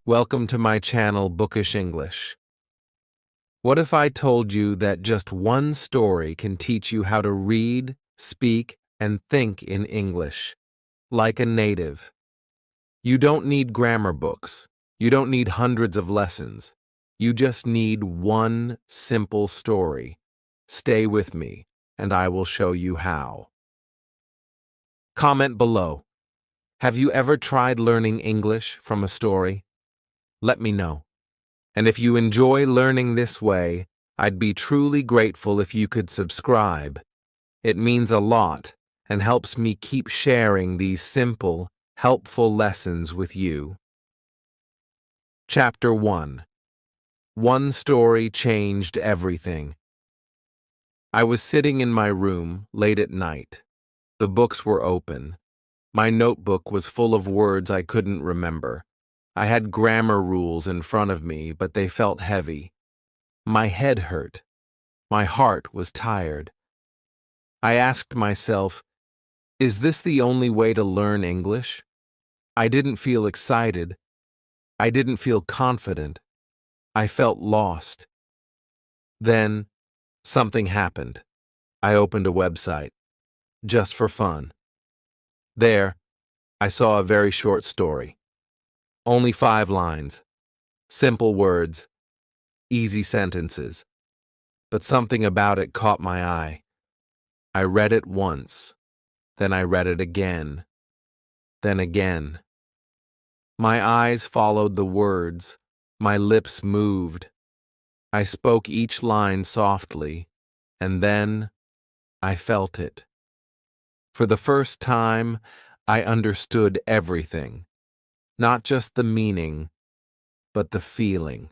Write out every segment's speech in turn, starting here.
Welcome to my channel, Bookish English. What if I told you that just one story can teach you how to read, speak, and think in English, like a native? You don't need grammar books. You don't need hundreds of lessons. You just need one simple story. Stay with me, and I will show you how. Comment below. Have you ever tried learning English from a story? Let me know. And if you enjoy learning this way, I'd be truly grateful if you could subscribe. It means a lot and helps me keep sharing these simple, helpful lessons with you. Chapter 1. One story changed everything. I was sitting in my room late at night. The books were open. My notebook was full of words I couldn't remember. I had grammar rules in front of me, but they felt heavy. My head hurt. My heart was tired. I asked myself, is this the only way to learn English? I didn't feel excited. I didn't feel confident. I felt lost. Then, something happened. I opened a website, just for fun. There, I saw a very short story. Only 5 lines. Simple words. Easy sentences. But something about it caught my eye. I read it once. Then I read it again. Then again. My eyes followed the words. My lips moved. I spoke each line softly. And then I felt it. For the first time, I understood everything. Not just the meaning, but the feeling.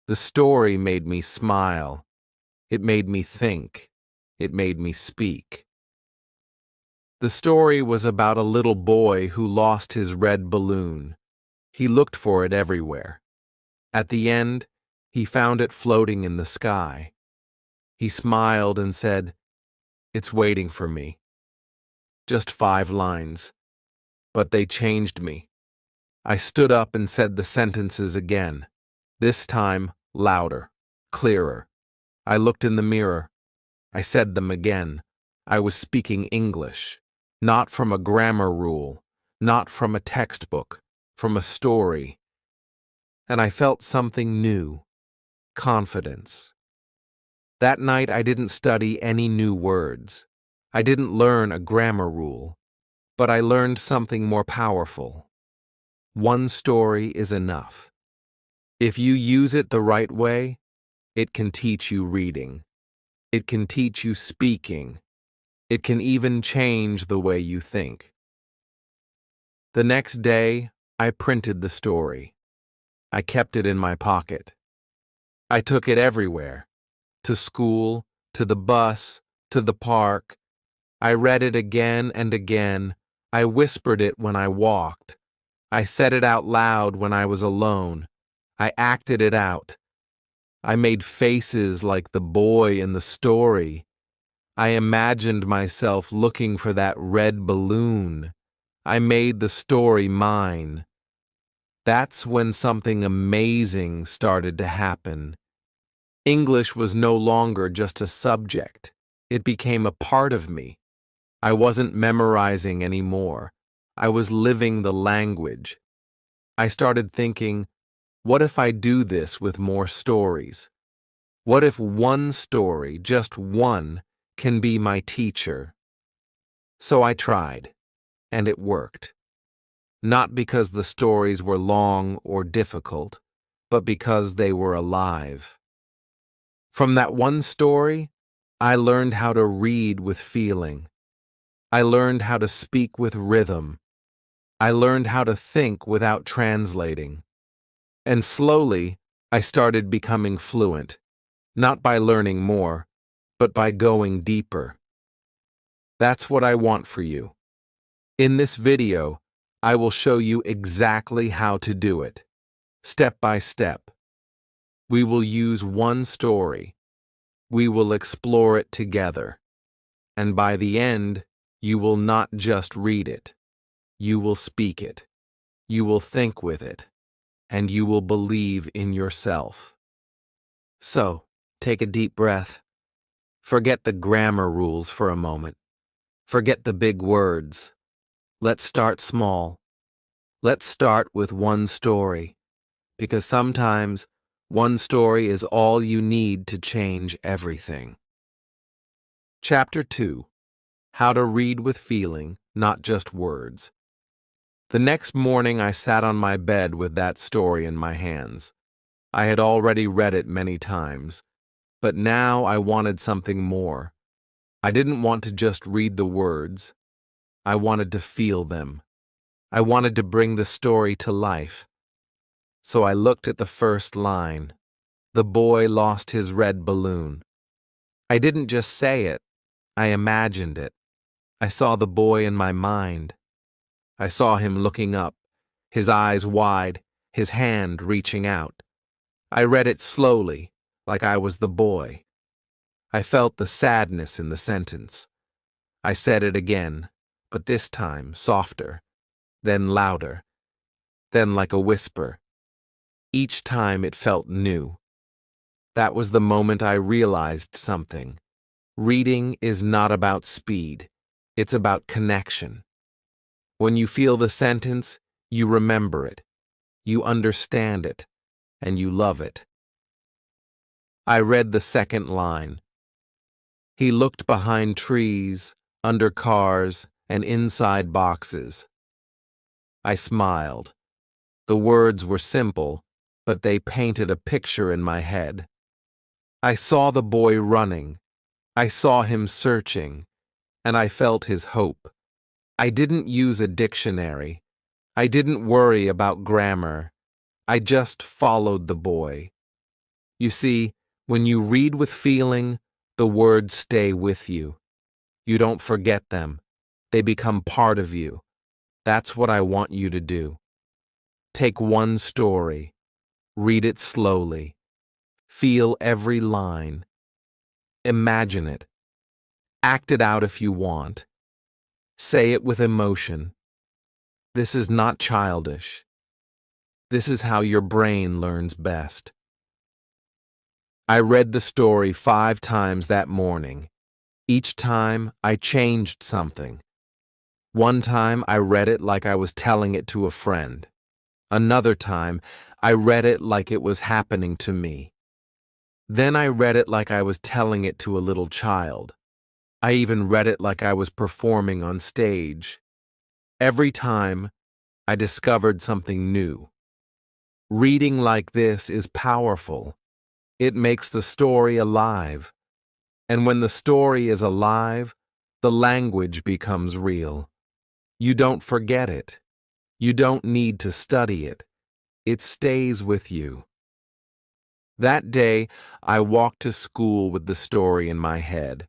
The story made me smile. It made me think. It made me speak. The story was about a little boy who lost his red balloon. He looked for it everywhere. At the end, he found it floating in the sky. He smiled and said, "It's waiting for me." Just 5 lines. But they changed me. I stood up and said the sentences again, this time louder, clearer. I looked in the mirror. I said them again. I was speaking English, not from a grammar rule, not from a textbook, from a story. And I felt something new, confidence. That night I didn't study any new words. I didn't learn a grammar rule, but I learned something more powerful. One story is enough. If you use it the right way, it can teach you reading. It can teach you speaking. It can even change the way you think. The next day, I printed the story. I kept it in my pocket. I took it everywhere. To school, to the bus, to the park. I read it again and again. I whispered it when I walked. I said it out loud when I was alone. I acted it out. I made faces like the boy in the story. I imagined myself looking for that red balloon. I made the story mine. That's when something amazing started to happen. English was no longer just a subject. It became a part of me. I wasn't memorizing anymore. I was living the language. I started thinking, what if I do this with more stories? What if one story, just one, can be my teacher? So I tried, and it worked. Not because the stories were long or difficult, but because they were alive. From that one story, I learned how to read with feeling. I learned how to speak with rhythm. I learned how to think without translating. And slowly, I started becoming fluent, not by learning more, but by going deeper. That's what I want for you. In this video, I will show you exactly how to do it, step by step. We will use one story. We will explore it together. And by the end, you will not just read it. You will speak it. You will think with it. and you will believe in yourself. So, take a deep breath. Forget the grammar rules for a moment. Forget the big words. Let's start small. Let's start with one story, because sometimes one story is all you need to change everything. Chapter 2. How to Read with Feeling, Not Just Words. The next morning I sat on my bed with that story in my hands. I had already read it many times, but now I wanted something more. I didn't want to just read the words. I wanted to feel them. I wanted to bring the story to life. So I looked at the first line. The boy lost his red balloon. I didn't just say it. I imagined it. I saw the boy in my mind. I saw him looking up, his eyes wide, his hand reaching out. I read it slowly, like I was the boy. I felt the sadness in the sentence. I said it again, but this time softer, then louder, then like a whisper. Each time it felt new. That was the moment I realized something. Reading is not about speed. It's about connection. When you feel the sentence, you remember it, you understand it, and you love it. I read the second line. He looked behind trees, under cars, and inside boxes. I smiled. The words were simple, but they painted a picture in my head. I saw the boy running. I saw him searching, and I felt his hope. I didn't use a dictionary. I didn't worry about grammar. I just followed the boy. You see, when you read with feeling, the words stay with you. You don't forget them. They become part of you. That's what I want you to do. Take one story. Read it slowly. Feel every line. Imagine it. Act it out if you want. Say it with emotion. This is not childish. This is how your brain learns best. I read the story 5 times that morning. Each time, I changed something. One time, I read it like I was telling it to a friend. Another time, I read it like it was happening to me. Then I read it like I was telling it to a little child. I even read it like I was performing on stage. Every time, I discovered something new. Reading like this is powerful. It makes the story alive. And when the story is alive, the language becomes real. You don't forget it. You don't need to study it. It stays with you. That day, I walked to school with the story in my head.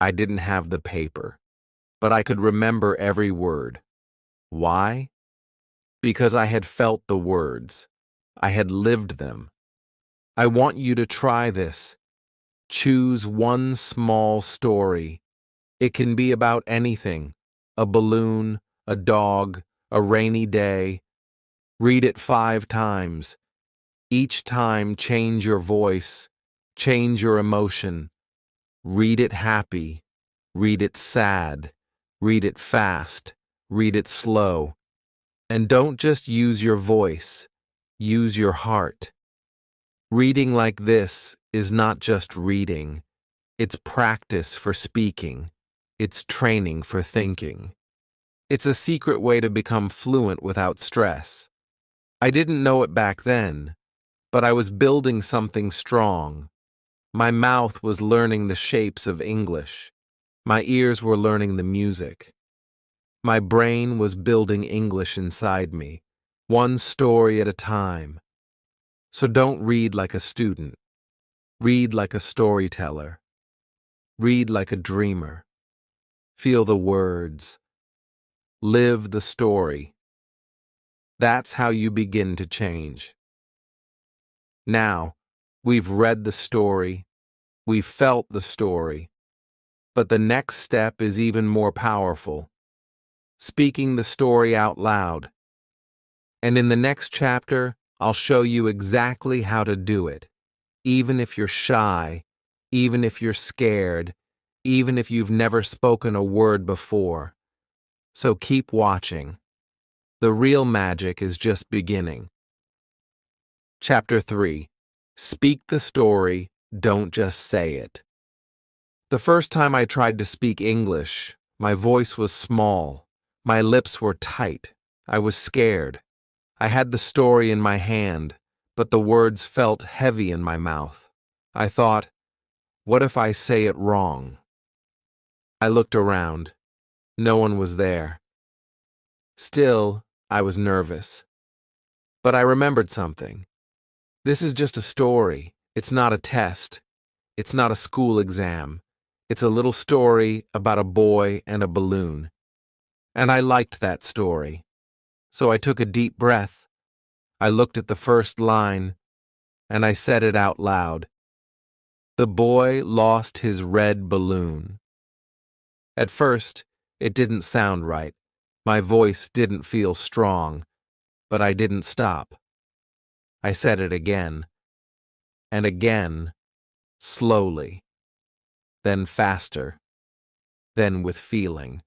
I didn't have the paper, but I could remember every word. Why? Because I had felt the words. I had lived them. I want you to try this. Choose one small story. It can be about anything. A balloon, a dog, a rainy day. Read it 5 times. Each time change your voice, change your emotion. Read it happy, read it sad, read it fast, read it slow. And don't just use your voice, use your heart. Reading like this is not just reading. It's practice for speaking. It's training for thinking. It's a secret way to become fluent without stress. I didn't know it back then, but I was building something strong. My mouth was learning the shapes of English. My ears were learning the music. My brain was building English inside me, one story at a time. So don't read like a student. Read like a storyteller. Read like a dreamer. Feel the words. Live the story. That's how you begin to change. Now, we've read the story, we've felt the story, but the next step is even more powerful. Speaking the story out loud. And in the next chapter, I'll show you exactly how to do it, even if you're shy, even if you're scared, even if you've never spoken a word before. So keep watching. The real magic is just beginning. Chapter 3. Speak the story, don't just say it. The first time I tried to speak English, my voice was small. My lips were tight. I was scared. I had the story in my hand, but the words felt heavy in my mouth. I thought, what if I say it wrong? I looked around. No one was there. Still, I was nervous. But I remembered something. This is just a story. It's not a test. It's not a school exam. It's a little story about a boy and a balloon. And I liked that story. So I took a deep breath. I looked at the first line, and I said it out loud. The boy lost his red balloon. At first, it didn't sound right. My voice didn't feel strong, but I didn't stop. I said it again, and again, slowly, then faster, then with feeling.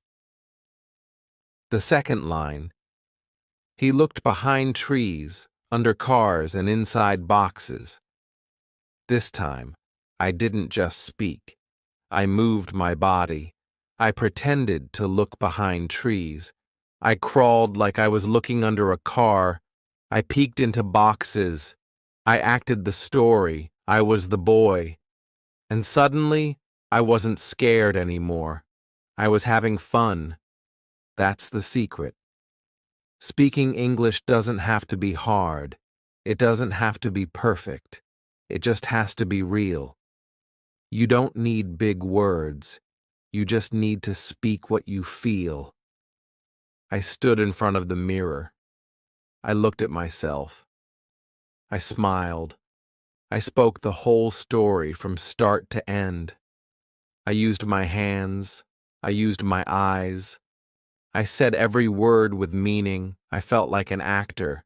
The second line, he looked behind trees, under cars and inside boxes. This time, I didn't just speak. I moved my body. I pretended to look behind trees. I crawled like I was looking under a car. I peeked into boxes. I acted the story. I was the boy. And suddenly, I wasn't scared anymore. I was having fun. That's the secret. Speaking English doesn't have to be hard. It doesn't have to be perfect. It just has to be real. You don't need big words. You just need to speak what you feel. I stood in front of the mirror. I looked at myself. I smiled. I spoke the whole story from start to end. I used my hands. I used my eyes. I said every word with meaning. I felt like an actor.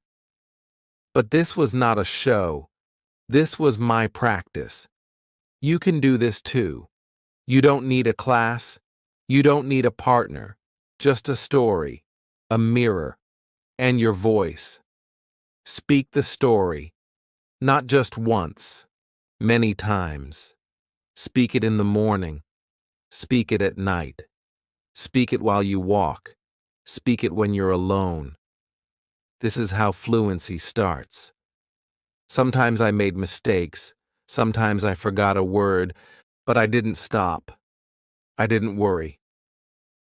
But this was not a show. This was my practice. You can do this too. You don't need a class. You don't need a partner. Just a story, a mirror, and your voice. Speak the story, not just once, many times. Speak it in the morning. Speak it at night. Speak it while you walk. Speak it when you're alone. This is how fluency starts. Sometimes I made mistakes. Sometimes I forgot a word, but I didn't stop. I didn't worry.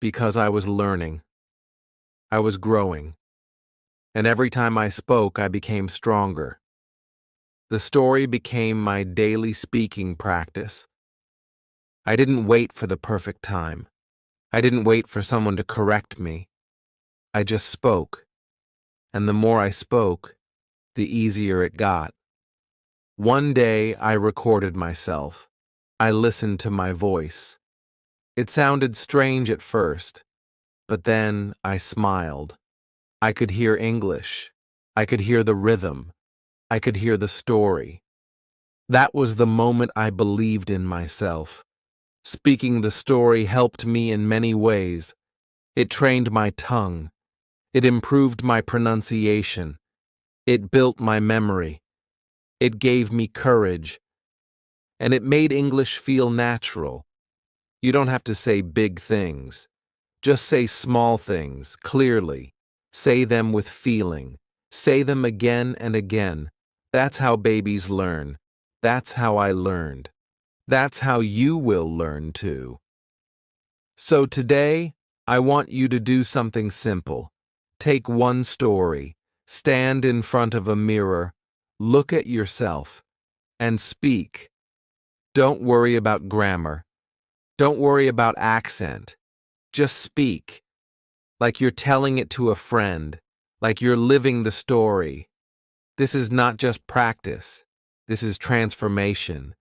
Because I was learning. I was growing. And every time I spoke, I became stronger. The story became my daily speaking practice. I didn't wait for the perfect time. I didn't wait for someone to correct me. I just spoke. And the more I spoke, the easier it got. One day, I recorded myself. I listened to my voice. It sounded strange at first, but then I smiled. I could hear English. I could hear the rhythm. I could hear the story. That was the moment I believed in myself. Speaking the story helped me in many ways. It trained my tongue. It improved my pronunciation. It built my memory. It gave me courage. And it made English feel natural. You don't have to say big things. Just say small things, clearly. Say them with feeling. Say them again and again. That's how babies learn. That's how I learned. That's how you will learn too. So today, I want you to do something simple. Take one story, stand in front of a mirror, look at yourself, and speak. Don't worry about grammar. Don't worry about accent. Just speak. Like you're telling it to a friend. Like you're living the story. This is not just practice. This is transformation.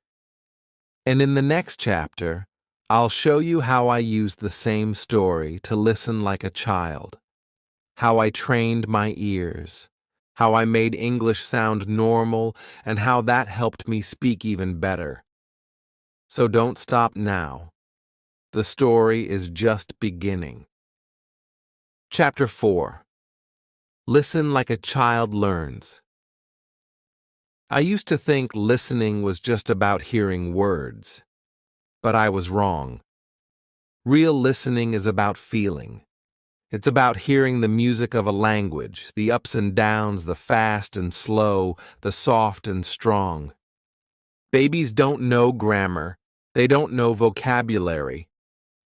And in the next chapter, I'll show you how I used the same story to listen like a child. How I trained my ears. how I made English sound normal, and how that helped me speak even better. So don't stop now. The story is just beginning. Chapter 4. Listen like a child learns. I used to think listening was just about hearing words, but I was wrong. Real listening is about feeling. It's about hearing the music of a language, the ups and downs, the fast and slow, the soft and strong. Babies don't know grammar, they don't know vocabulary,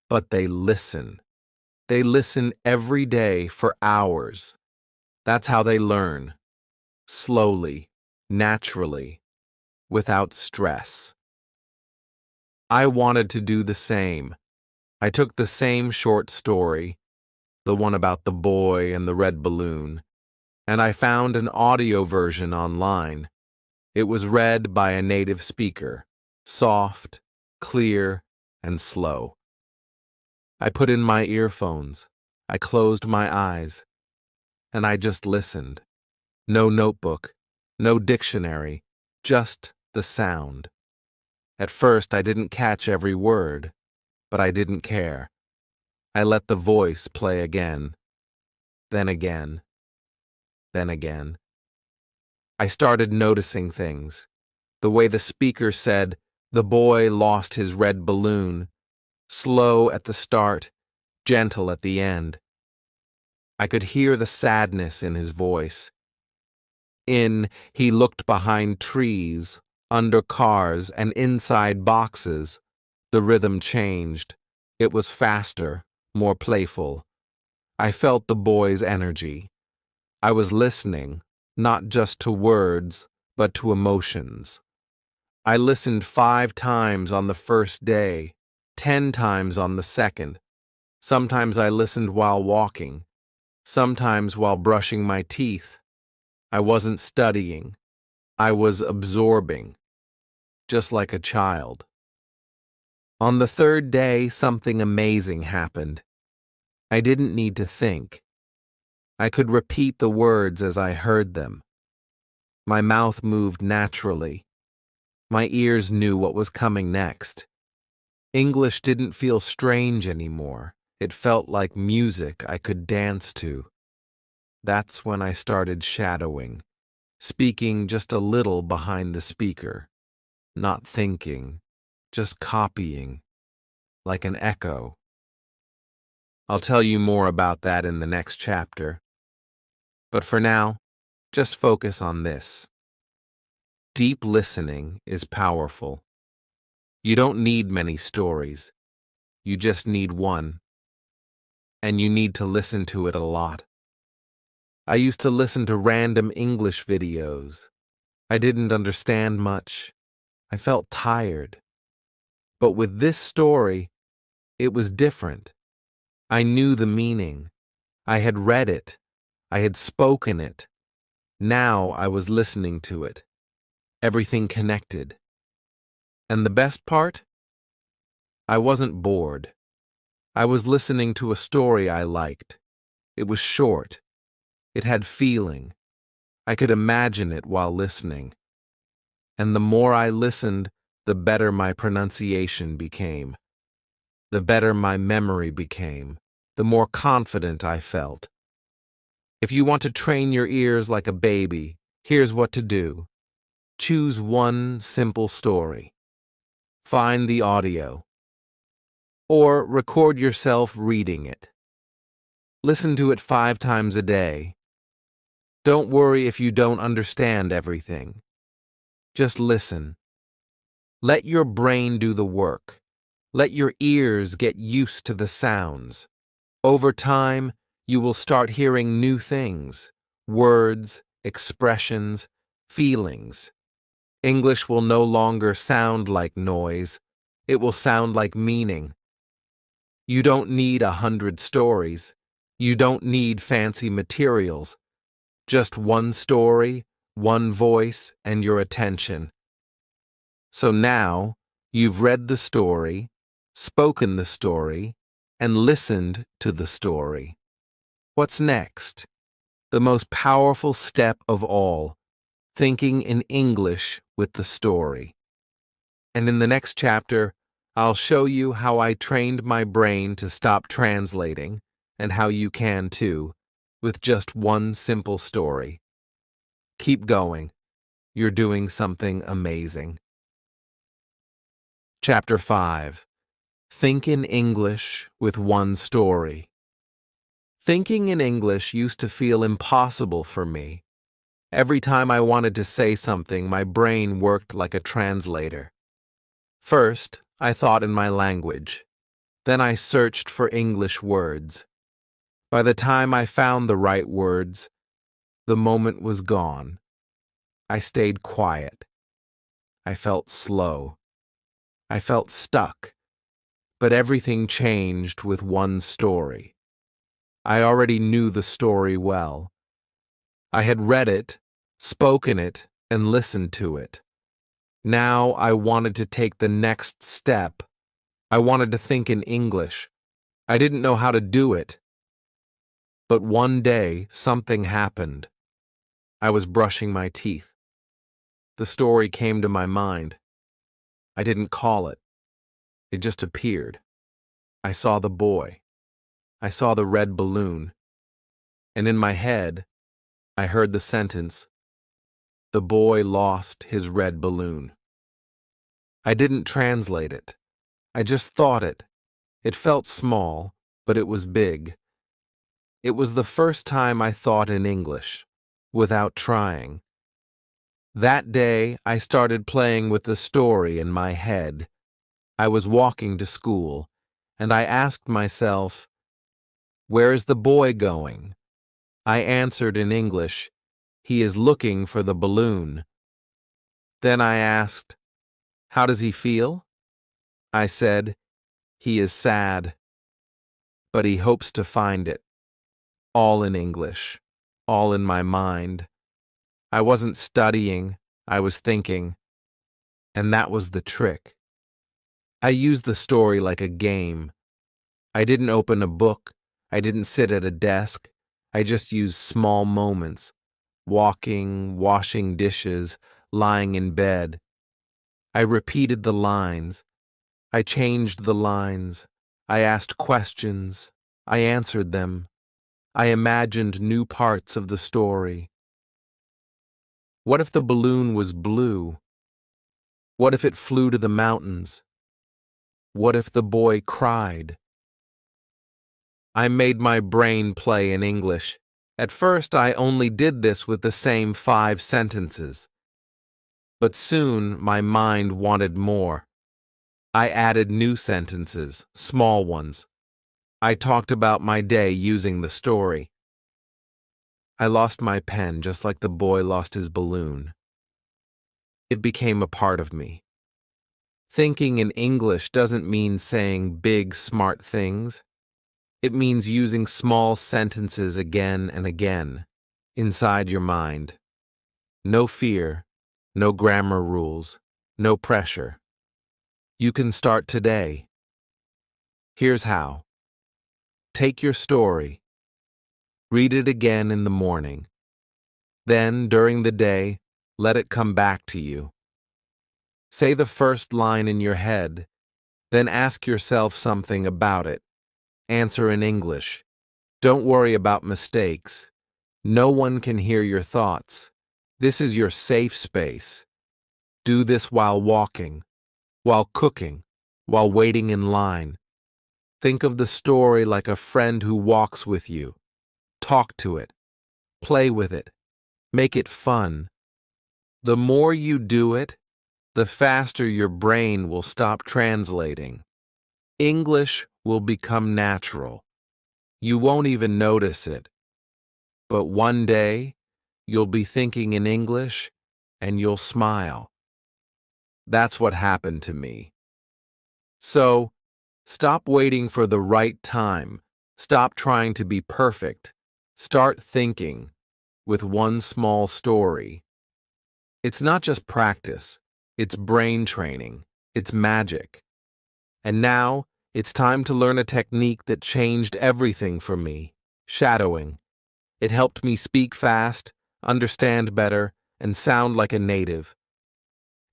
but they listen. They listen every day for hours. That's how they learn. Slowly, naturally, without stress. I wanted to do the same. I took the same short story, the one about the boy and the red balloon, and I found an audio version online. It was read by a native speaker, soft, clear, and slow. I put in my earphones, I closed my eyes, and I just listened. No notebook, no dictionary, just the sound. At first, I didn't catch every word, but I didn't care. I let the voice play again, then again, then again. I started noticing things. The way the speaker said, "The boy lost his red balloon," slow at the start, gentle at the end. I could hear the sadness in his voice. He looked behind trees, under cars, and inside boxes. The rhythm changed. It was faster, more playful. I felt the boy's energy. I was listening, not just to words, but to emotions. I listened 5 times on the first day, 10 times on the second. Sometimes I listened while walking, sometimes while brushing my teeth. I wasn't studying. I was absorbing, just like a child. On the 3rd day, something amazing happened. I didn't need to think. I could repeat the words as I heard them. My mouth moved naturally. My ears knew what was coming next. English didn't feel strange anymore. It felt like music I could dance to. That's when I started shadowing, speaking just a little behind the speaker, not thinking, just copying, like an echo. I'll tell you more about that in the next chapter. But for now, just focus on this. Deep listening is powerful. You don't need many stories. You just need one. And you need to listen to it a lot. I used to listen to random English videos. I didn't understand much. I felt tired. But with this story, it was different. I knew the meaning. I had read it. I had spoken it. Now I was listening to it. Everything connected. And the best part? I wasn't bored. I was listening to a story I liked. It was short. It had feeling. I could imagine it while listening. And the more I listened, the better my pronunciation became. The better my memory became. The more confident I felt. If you want to train your ears like a baby, here's what to do. Choose one simple story. Find the audio. Or record yourself reading it. Listen to it 5 times a day. Don't worry if you don't understand everything. Just listen. Let your brain do the work. Let your ears get used to the sounds. Over time, you will start hearing new things, words, expressions, feelings. English will no longer sound like noise. It will sound like meaning. You don't need 100 stories. You don't need fancy materials. Just one story, one voice, and your attention. So now, you've read the story, spoken the story, and listened to the story. What's next? the most powerful step of all, thinking in English with the story. And in the next chapter, I'll show you how I trained my brain to stop translating, and how you can too, with just one simple story. Keep going. You're doing something amazing. Chapter 5. Think in English with one story. Thinking in English used to feel impossible for me. Every time I wanted to say something, my brain worked like a translator. First, I thought in my language. Then I searched for English words. By the time I found the right words, the moment was gone. I stayed quiet. I felt slow. I felt stuck. But everything changed with one story. I already knew the story well. I had read it, spoken it, and listened to it. Now I wanted to take the next step. I wanted to think in English. I didn't know how to do it. But one day, something happened. I was brushing my teeth. The story came to my mind. I didn't call it. It just appeared. I saw the boy. I saw the red balloon. And in my head, I heard the sentence, "The boy lost his red balloon." I didn't translate it. I just thought it. It felt small, but it was big. It was the first time I thought in English, without trying. That day, I started playing with the story in my head. I was walking to school, and I asked myself, "Where is the boy going?" I answered in English, "He is looking for the balloon." Then I asked, "How does he feel?" I said, "He is sad, but he hopes to find it." All in English, all in my mind. I wasn't studying, I was thinking, and that was the trick. I used the story like a game. I didn't open a book, I didn't sit at a desk, I just used small moments, walking, washing dishes, lying in bed. I repeated the lines. I changed the lines. I asked questions. I answered them. I imagined new parts of the story. What if the balloon was blue? What if it flew to the mountains? What if the boy cried? I made my brain play in English. At first, I only did this with the same 5 sentences. But soon, my mind wanted more. I added new sentences, small ones. I talked about my day using the story. I lost my pen just like the boy lost his balloon. It became a part of me. Thinking in English doesn't mean saying big, smart things. It means using small sentences again and again, inside your mind. No fear, no grammar rules, no pressure. You can start today. Here's how. Take your story. Read it again in the morning. Then, during the day, let it come back to you. Say the first line in your head, then ask yourself something about it. Answer in English. Don't worry about mistakes. No one can hear your thoughts. This is your safe space. Do this while walking, while cooking, while waiting in line. Think of the story like a friend who walks with you. Talk to it. Play with it. Make it fun. The more you do it, the faster your brain will stop translating. English will become natural. You won't even notice it. But one day, you'll be thinking in English and you'll smile. That's what happened to me. So, stop waiting for the right time. Stop trying to be perfect. Start thinking with one small story. It's not just practice. It's brain training. It's magic. And now, it's time to learn a technique that changed everything for me: shadowing. It helped me speak fast, understand better, and sound like a native.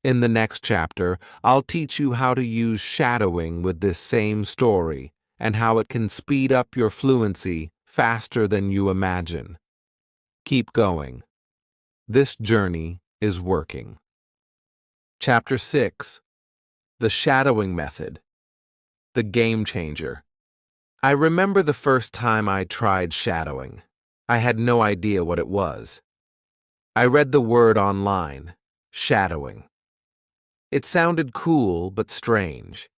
In the next chapter, I'll teach you how to use shadowing with this same story and how it can speed up your fluency faster than you imagine. Keep going. This journey is working. Chapter 6. The Shadowing Method. The Game Changer. I remember the first time I tried shadowing. I had no idea what it was. I read the word online, shadowing. It sounded cool but strange.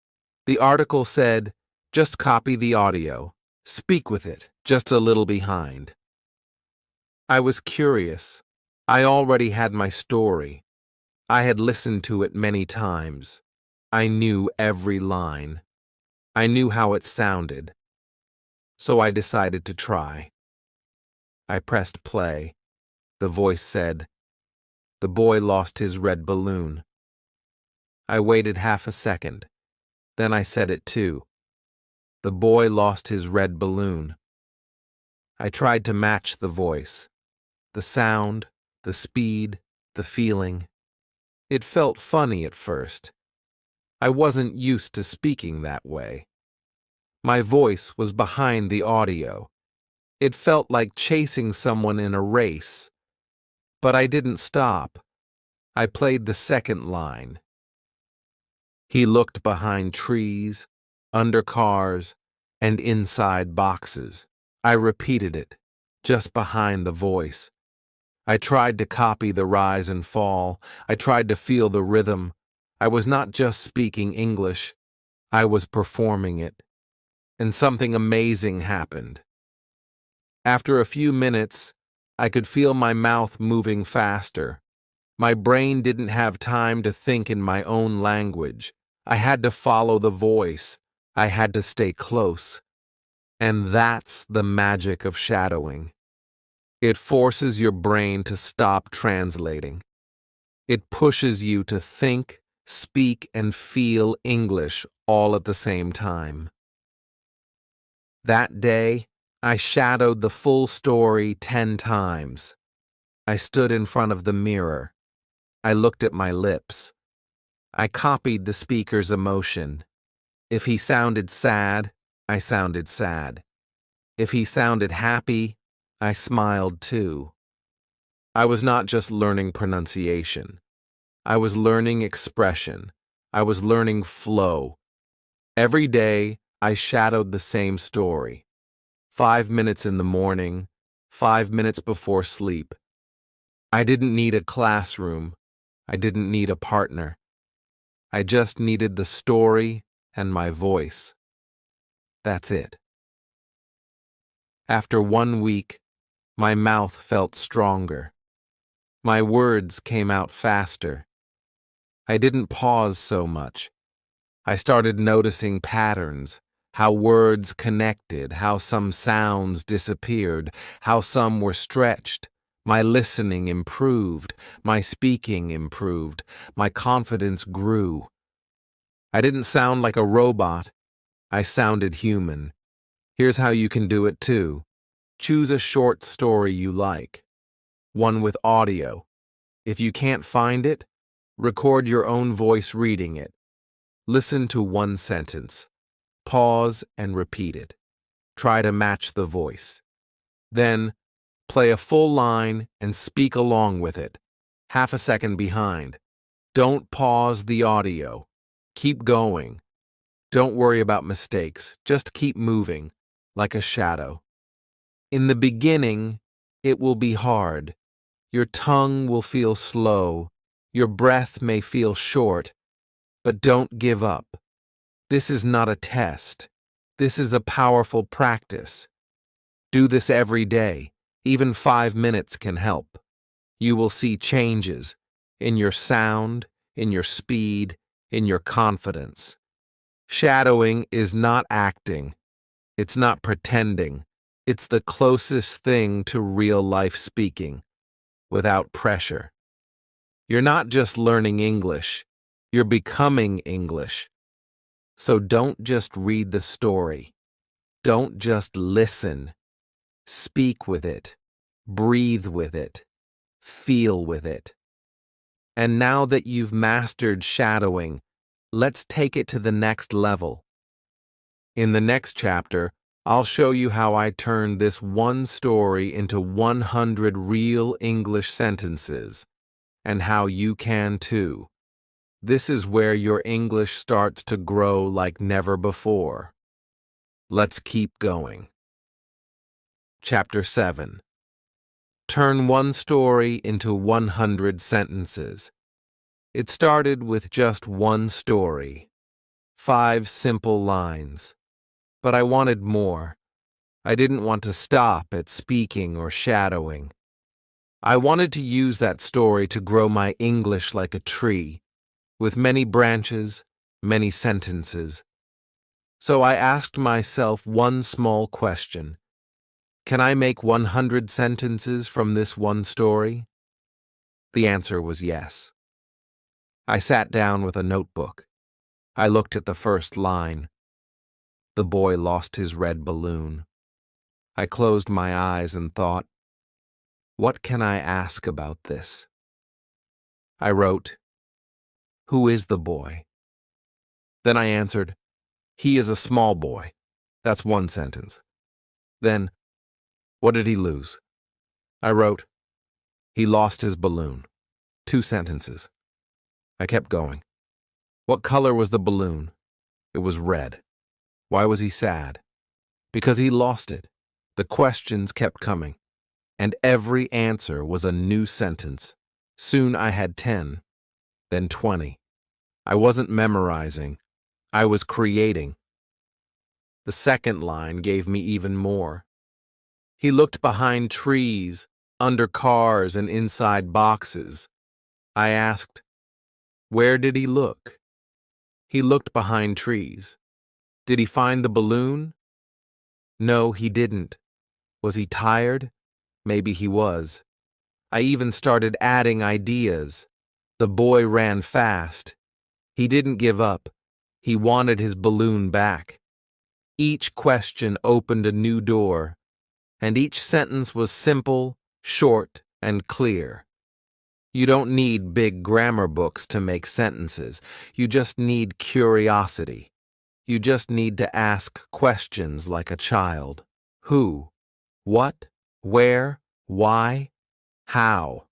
The article said, just copy the audio, speak with it, just a little behind. I was curious. I already had my story. I had listened to it many times. I knew every line. I knew how it sounded. So I decided to try. I pressed play. The voice said, "The boy lost his red balloon." I waited half a second. Then I said it too. "The boy lost his red balloon." I tried to match the voice, the sound, the speed, the feeling. It felt funny at first. I wasn't used to speaking that way. My voice was behind the audio. It felt like chasing someone in a race. But I didn't stop. I played the second line. He looked behind trees, under cars, and inside boxes. I repeated it, just behind the voice. I tried to copy the rise and fall. I tried to feel the rhythm. I was not just speaking English. I was performing it. And something amazing happened. After a few minutes, I could feel my mouth moving faster. My brain didn't have time to think in my own language. I had to follow the voice. I had to stay close. And that's the magic of shadowing. It forces your brain to stop translating. It pushes you to think, speak, and feel English all at the same time. That day, I shadowed the full story 10 times. I stood in front of the mirror. I looked at my lips. I copied the speaker's emotion. If he sounded sad, I sounded sad. If he sounded happy, I smiled too. I was not just learning pronunciation. I was learning expression. I was learning flow. Every day, I shadowed the same story. 5 minutes in the morning, 5 minutes before sleep. I didn't need a classroom. I didn't need a partner. I just needed the story and my voice. That's it. After 1 week, my mouth felt stronger. My words came out faster. I didn't pause so much. I started noticing patterns, how words connected, how some sounds disappeared, how some were stretched. My listening improved, my speaking improved, my confidence grew. I didn't sound like a robot. I sounded human. Here's how you can do it too. Choose a short story you like. One with audio. If you can't find it, record your own voice reading it. Listen to one sentence. Pause and repeat it. Try to match the voice. Then, play a full line and speak along with it, half a second behind. Don't pause the audio. Keep going. Don't worry about mistakes. Just keep moving, like a shadow. In the beginning, it will be hard. Your tongue will feel slow. Your breath may feel short. But don't give up. This is not a test. This is a powerful practice. Do this every day. Even 5 minutes can help. You will see changes in your sound, in your speed, in your confidence. Shadowing is not acting. It's not pretending. It's the closest thing to real-life speaking, without pressure. You're not just learning English. You're becoming English. So don't just read the story. Don't just listen. Speak with it. breathe with it, feel with it. And now that you've mastered shadowing, let's take it to the next level. In the next chapter, I'll show you how I turned this one story into 100 real English sentences, and how you can too. This is where your English starts to grow like never before. Let's keep going. Chapter 7. Turn one story into 100 sentences. It started with just one story, 5 simple lines. But I wanted more. I didn't want to stop at speaking or shadowing. I wanted to use that story to grow my English like a tree, with many branches, many sentences. So I asked myself one small question. Can I make 100 sentences from this one story? The answer was yes. I sat down with a notebook. I looked at the first line. The boy lost his red balloon. I closed my eyes and thought, what can I ask about this? I wrote, who is the boy? Then I answered, he is a small boy. That's one sentence. Then, what did he lose? I wrote, he lost his balloon. 2 sentences. I kept going. What color was the balloon? It was red. Why was he sad? Because he lost it. The questions kept coming, and every answer was a new sentence. Soon I had 10, then 20. I wasn't memorizing. I was creating. The second line gave me even more. He looked behind trees, under cars, and inside boxes. I asked, where did he look? He looked behind trees. Did he find the balloon? No, he didn't. Was he tired? Maybe he was. I even started adding ideas. The boy ran fast. He didn't give up. He wanted his balloon back. Each question opened a new door, and each sentence was simple, short, and clear. You don't need big grammar books to make sentences. You just need curiosity. You just need to ask questions like a child. Who? What? Where? Why? How?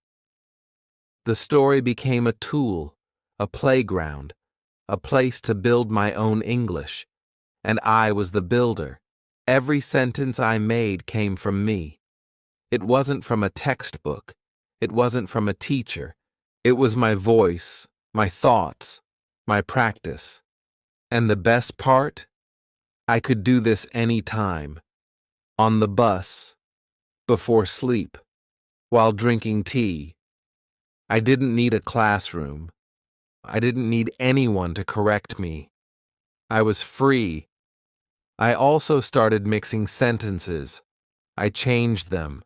The story became a tool, a playground, a place to build my own English. And I was the builder. Every sentence I made came from me. It wasn't from a textbook. It wasn't from a teacher. It was my voice, my thoughts, my practice. And the best part? I could do this any time. On the bus, before sleep, while drinking tea. I didn't need a classroom. I didn't need anyone to correct me. I was free. I also started mixing sentences. I changed them.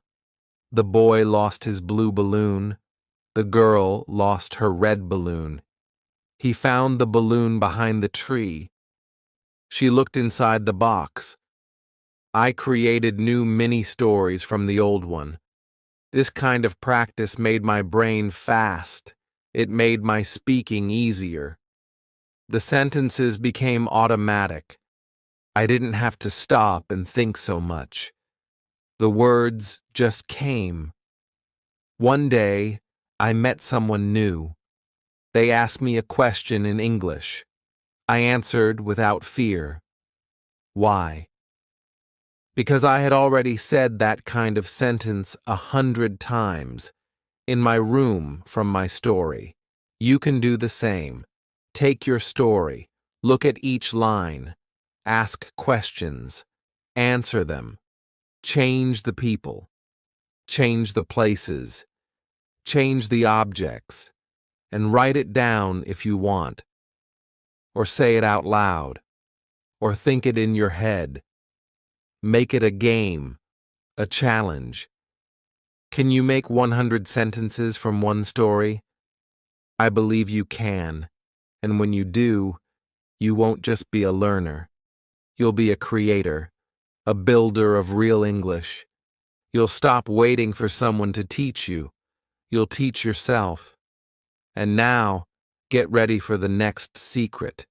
The boy lost his blue balloon. The girl lost her red balloon. He found the balloon behind the tree. She looked inside the box. I created new mini-stories from the old one. This kind of practice made my brain fast. It made my speaking easier. The sentences became automatic. I didn't have to stop and think so much. The words just came. One day, I met someone new. They asked me a question in English. I answered without fear. Why? Because I had already said that kind of sentence 100 times in my room from my story. You can do the same. Take your story, look at each line, ask questions, answer them, change the people, change the places, change the objects, and write it down if you want, or say it out loud, or think it in your head. Make it a game, a challenge. Can you make 100 sentences from one story? I believe you can, and when you do, you won't just be a learner. You'll be a creator, a builder of real English. You'll stop waiting for someone to teach you. You'll teach yourself. And now, get ready for the next secret.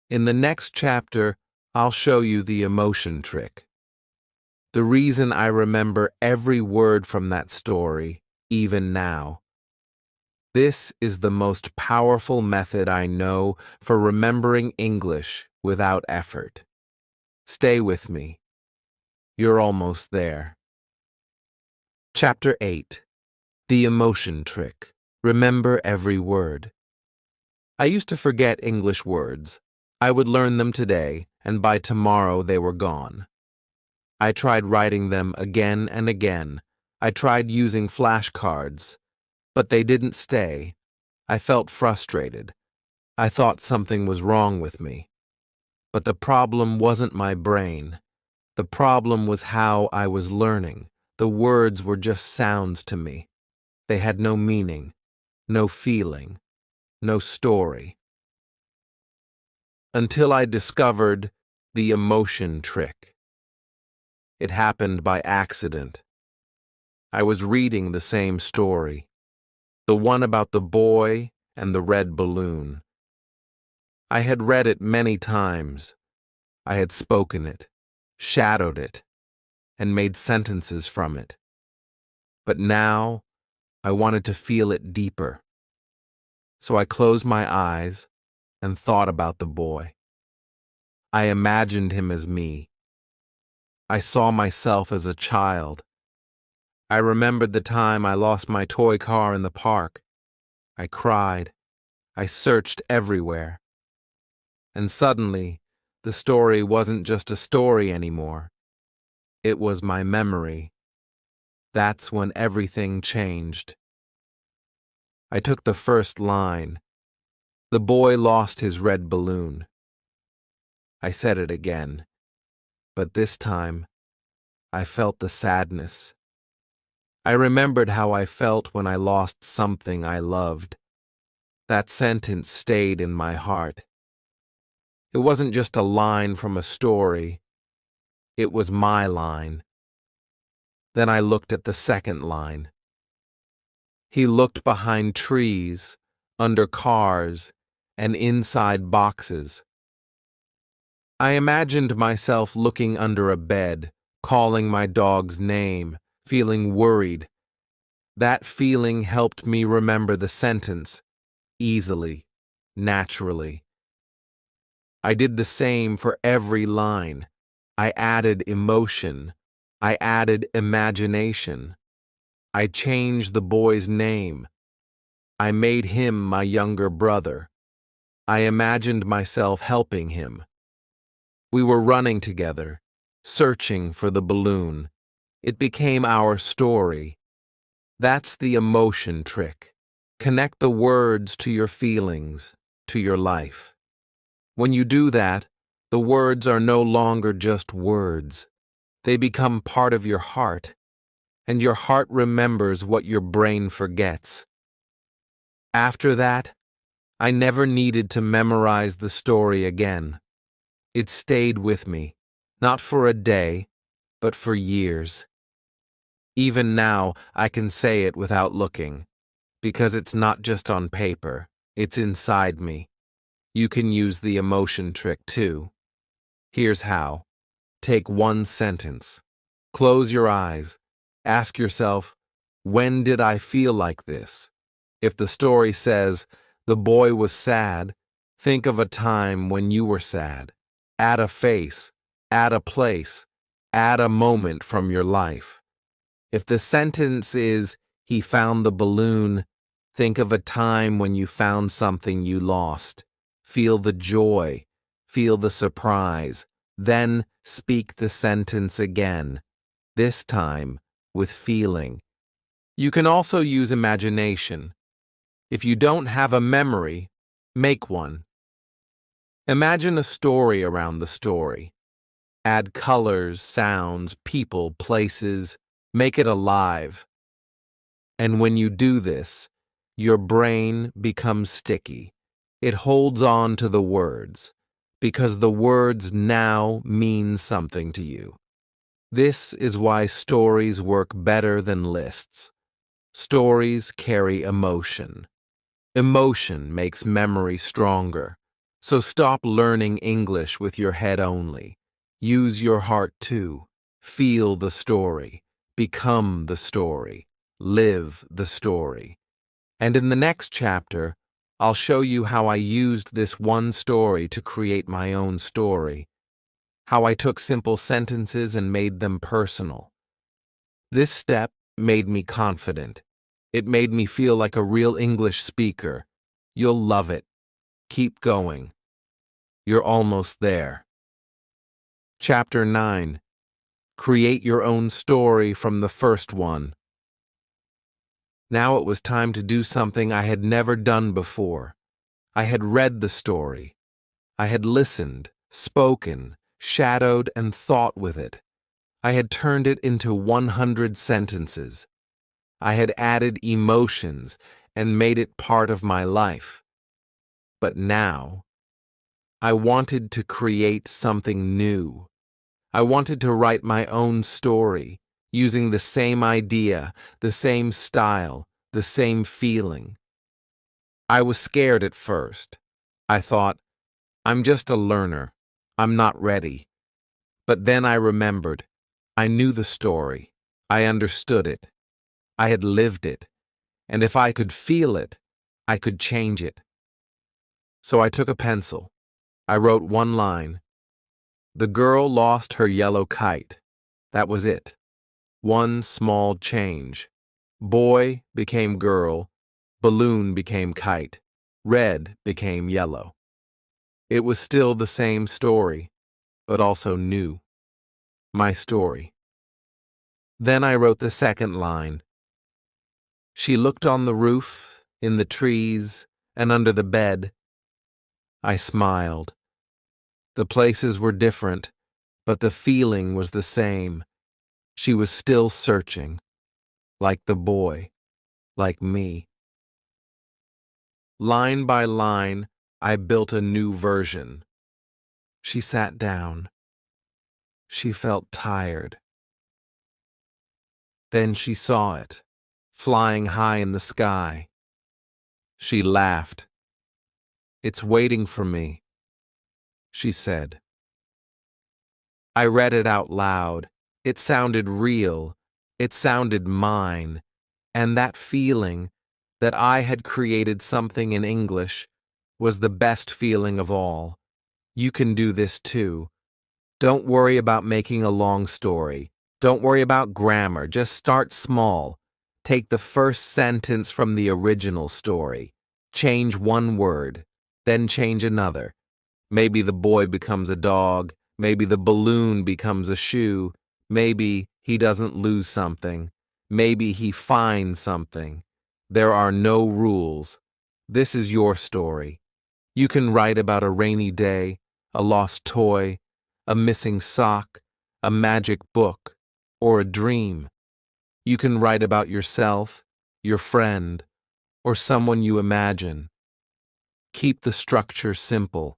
In the next chapter, I'll show you the emotion trick. The reason I remember every word from that story, even now. This is the most powerful method I know for remembering English without effort. Stay with me. You're almost there. Chapter 8. The Emotion Trick. Remember every word. I used to forget English words. I would learn them today, and by tomorrow they were gone. I tried writing them again and again. I tried using flashcards, but they didn't stay. I felt frustrated. I thought something was wrong with me. But the problem wasn't my brain. The problem was how I was learning. The words were just sounds to me. They had no meaning, no feeling, no story. Until I discovered the emotion trick. It happened by accident. I was reading the same story, the one about the boy and the red balloon. I had read it many times. I had spoken it, shadowed it, and made sentences from it. But now, I wanted to feel it deeper. So I closed my eyes and thought about the boy. I imagined him as me. I saw myself as a child. I remembered the time I lost my toy car in the park. I cried. I searched everywhere. And suddenly, the story wasn't just a story anymore. It was my memory. That's when everything changed. I took the first line. The boy lost his red balloon. I said it again, but this time, I felt the sadness. I remembered how I felt when I lost something I loved. That sentence stayed in my heart. It wasn't just a line from a story. It was my line. Then I looked at the second line. He looked behind trees, under cars, and inside boxes. I imagined myself looking under a bed, calling my dog's name, feeling worried. That feeling helped me remember the sentence, easily, naturally. I did the same for every line. I added emotion. I added imagination. I changed the boy's name. I made him my younger brother. I imagined myself helping him. We were running together, searching for the balloon. It became our story. That's the emotion trick. Connect the words to your feelings, to your life. When you do that, the words are no longer just words. They become part of your heart, and your heart remembers what your brain forgets. After that, I never needed to memorize the story again. It stayed with me, not for a day, but for years. Even now, I can say it without looking, because it's not just on paper, it's inside me. You can use the emotion trick too. Here's how. Take one sentence. Close your eyes. Ask yourself, when did I feel like this? If the story says, the boy was sad, think of a time when you were sad. Add a face, add a place, add a moment from your life. If the sentence is, he found the balloon, think of a time when you found something you lost. Feel the joy, feel the surprise, then speak the sentence again, this time with feeling. You can also use imagination. If you don't have a memory, make one. Imagine a story around the story. Add colors, sounds, people, places. Make it alive. And when you do this, your brain becomes sticky. It holds on to the words, because the words now mean something to you. This is why stories work better than lists. Stories carry emotion. Emotion makes memory stronger. So stop learning English with your head only. Use your heart too. Feel the story. Become the story. Live the story. And in the next chapter, I'll show you how I used this one story to create my own story. How I took simple sentences and made them personal. This step made me confident. It made me feel like a real English speaker. You'll love it. Keep going. You're almost there. Chapter 9. Create your own story from the first one. Now it was time to do something I had never done before. I had read the story. I had listened, spoken, shadowed, and thought with it. I had turned it into 100 sentences. I had added emotions and made it part of my life. But now, I wanted to create something new. I wanted to write my own story, using the same idea, the same style, the same feeling. I was scared at first. I thought, I'm just a learner. I'm not ready. But then I remembered. I knew the story. I understood it. I had lived it. And if I could feel it, I could change it. So I took a pencil. I wrote one line. The girl lost her yellow kite. That was it. One small change. Boy became girl. Balloon became kite. Red became yellow. It was still the same story, but also new. My story. Then I wrote the second line. She looked on the roof, in the trees, and under the bed. I smiled. The places were different, but the feeling was the same. She was still searching, like the boy, like me. Line by line, I built a new version. She sat down. She felt tired. Then she saw it, flying high in the sky. She laughed. It's waiting for me, she said. I read it out loud. It sounded real. It sounded mine. And that feeling that I had created something in English was the best feeling of all. You can do this too. Don't worry about making a long story. Don't worry about grammar. Just start small. Take the first sentence from the original story. Change one word, then change another. Maybe the boy becomes a dog. Maybe the balloon becomes a shoe. Maybe he doesn't lose something. Maybe he finds something. There are no rules. This is your story. You can write about a rainy day, a lost toy, a missing sock, a magic book, or a dream. You can write about yourself, your friend, or someone you imagine. Keep the structure simple.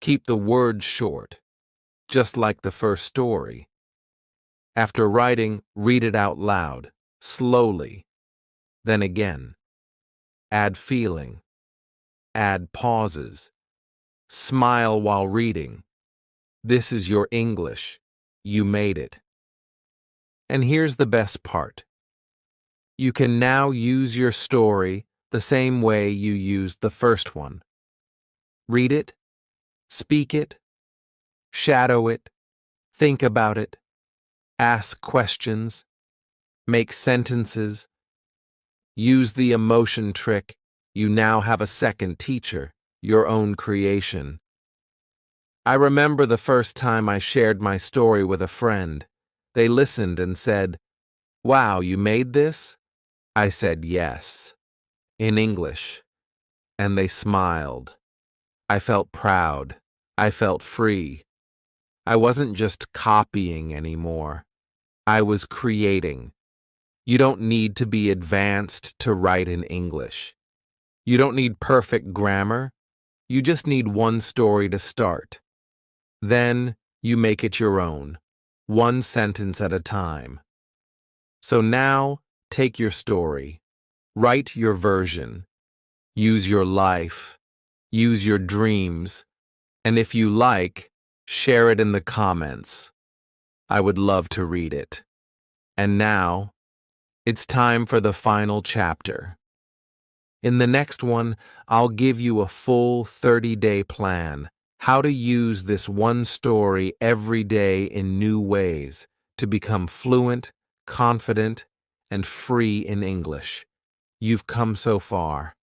Keep the words short, just like the first story. After writing, read it out loud, slowly. Then again. Add feeling. Add pauses. Smile while reading. This is your English. You made it. And here's the best part. You can now use your story the same way you used the first one. Read it, speak it, shadow it, think about it, ask questions, make sentences, use the emotion trick. You now have a second teacher, your own creation. I remember the first time I shared my story with a friend. They listened and said, "Wow, you made this?" I said yes, in English, and they smiled. I felt proud. I felt free. I wasn't just copying anymore. I was creating. You don't need to be advanced to write in English. You don't need perfect grammar. You just need one story to start. Then you make it your own. one sentence at a time. So now, take your story, write your version, use your life, use your dreams, and if you like, share it in the comments. I would love to read it. And now, it's time for the final chapter. In the next one, I'll give you a full 30-day plan, how to use this one story every day in new ways to become fluent, confident, and free in English. You've come so far.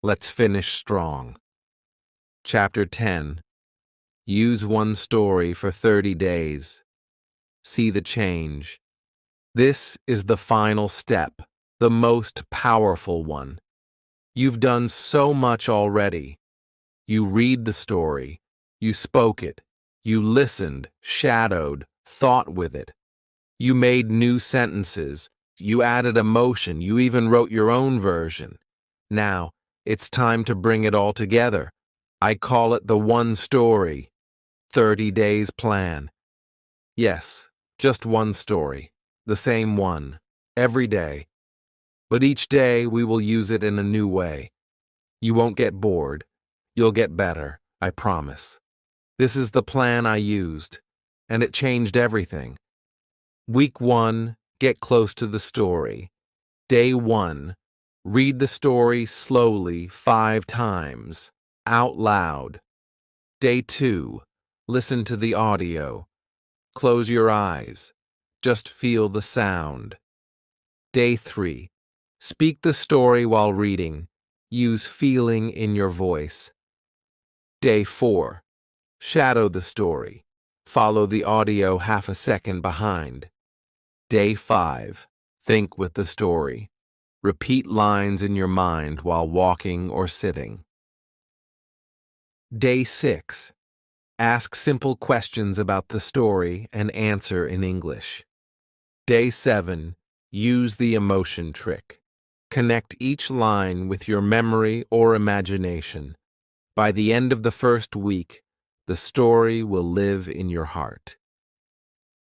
Let's finish strong. Chapter 10. Use one story for 30 days. See the change. This is the final step, the most powerful one. You've done so much already. You read the story, you spoke it, you listened, shadowed, thought with it. You made new sentences, you added emotion, you even wrote your own version. Now, it's time to bring it all together. I call it the one story, 30 days plan. Yes, just one story, the same one, every day. But each day we will use it in a new way. You won't get bored. You'll get better, I promise. This is the plan I used, and it changed everything. Week 1, get close to the story. Day 1, read the story slowly 5 times, out loud. Day 2, listen to the audio. Close your eyes. Just feel the sound. Day 3, speak the story while reading. Use feeling in your voice. Day 4, shadow the story. Follow the audio half a second behind. Day 5, think with the story. Repeat lines in your mind while walking or sitting. Day 6, ask simple questions about the story and answer in English. Day 7, use the emotion trick. Connect each line with your memory or imagination. By the end of the first week, the story will live in your heart.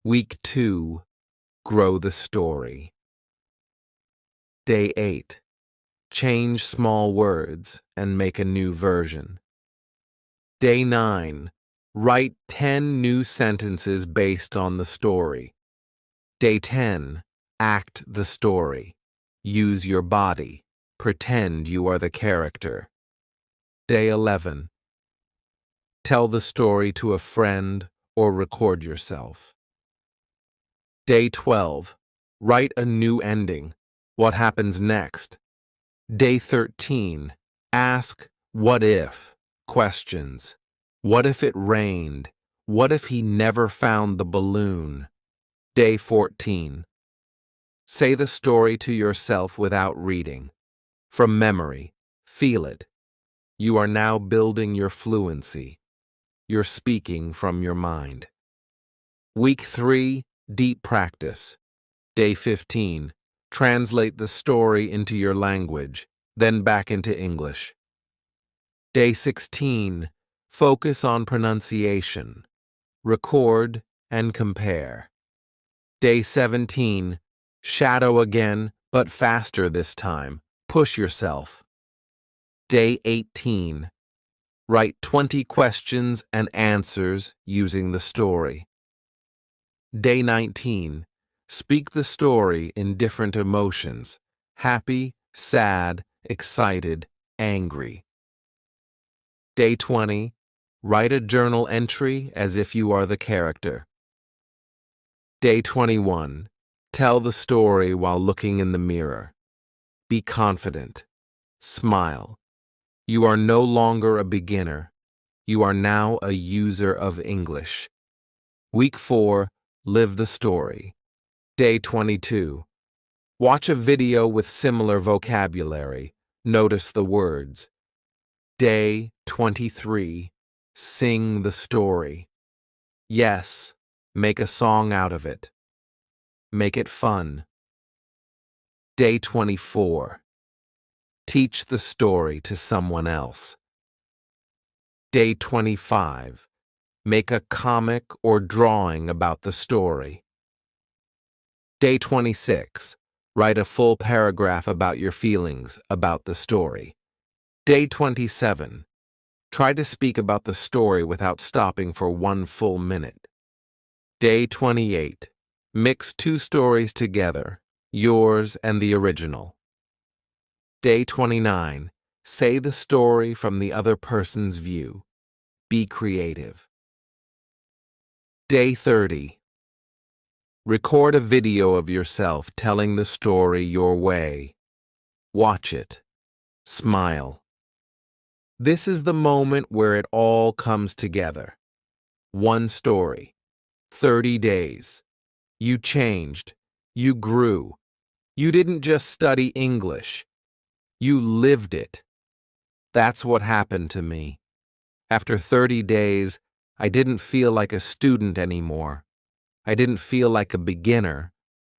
Week 2, grow the story. Day 8, change small words and make a new version. Day 9, write 10 new sentences based on the story. Day 10, act the story. Use your body. Pretend you are the character. Day 11, tell the story to a friend or record yourself. Day 12, write a new ending. What happens next? Day 13, ask what if questions. What if it rained? What if he never found the balloon? Day 14, say the story to yourself without reading. From memory, feel it. You are now building your fluency. You're speaking from your mind. Week 3, deep practice. Day 15, translate the story into your language, then back into English. Day 16, focus on pronunciation. Record and compare. Day 17, shadow again, but faster this time. Push yourself. Day 18, write 20 questions and answers using the story. Day 19, speak the story in different emotions: happy, sad, excited, angry. Day 20, write a journal entry as if you are the character. Day 21, tell the story while looking in the mirror. Be confident. Smile. You are no longer a beginner. You are now a user of English. Week 4, live the story. Day 22, watch a video with similar vocabulary. Notice the words. Day 23, sing the story. Yes, make a song out of it. Make it fun. Day 24, teach the story to someone else. Day 25, Make a comic or drawing about the story. Day 26. Write a full paragraph about your feelings about the story. Day 27. Try to speak about the story without stopping for 1 full minute. Day 28. Mix 2 stories together, yours and the original. Day 29. Say the story from the other person's view. Be creative. Day 30. Record a video of yourself telling the story your way. Watch it. Smile. This is the moment where it all comes together. 1 story. 30 days. You changed. You grew. You didn't just study English. You lived it. That's what happened to me. After 30 days, I didn't feel like a student anymore. I didn't feel like a beginner.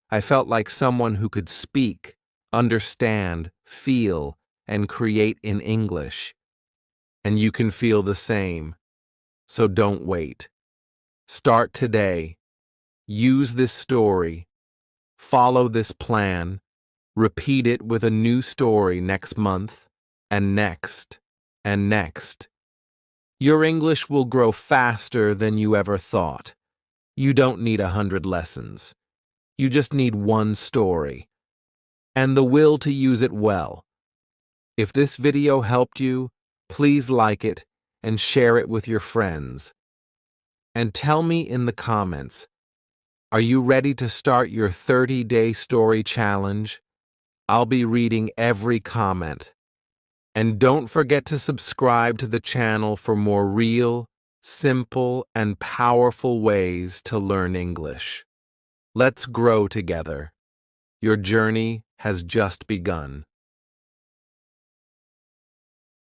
I felt like someone who could speak, understand, feel, and create in English. And you can feel the same. So don't wait. Start today. Use this story. Follow this plan. Repeat it with a new story next month, and next, and next. Your English will grow faster than you ever thought. You don't need 100 lessons. You just need 1 story. And the will to use it well. If this video helped you, please like it and share it with your friends. And tell me in the comments, are you ready to start your 30-day story challenge? I'll be reading every comment. And don't forget to subscribe to the channel for more real, simple, and powerful ways to learn English. Let's grow together. Your journey has just begun.